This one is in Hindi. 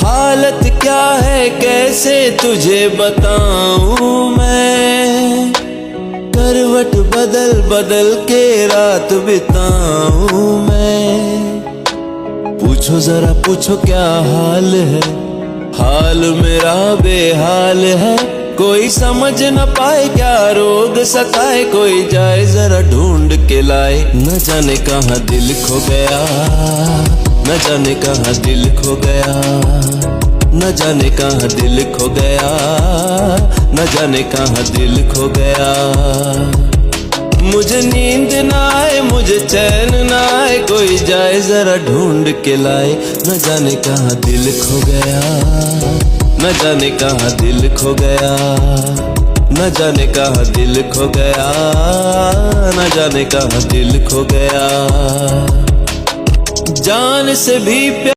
हालत क्या है कैसे तुझे बताऊं मैं, करवट बदल बदल के रात बिताऊं मैं। पूछो जरा पूछो क्या हाल है, हाल मेरा बेहाल है। कोई समझ न पाए क्या रोग सताए, कोई जाए जरा ढूंढ के लाए। न जाने कहाँ दिल खो गया, न जाने कहाँ दिल खो गया, न जाने कहाँ दिल खो गया, न जाने कहाँ दिल खो गया। मुझे नींद ना आए मुझे चैन ना आए, कोई जाए जरा ढूंढ के लाए। न जाने कहाँ दिल खो गया, न जाने कहाँ दिल खो गया, न जाने कहाँ दिल खो गया, न जाने कहाँ दिल खो गया। जान से भी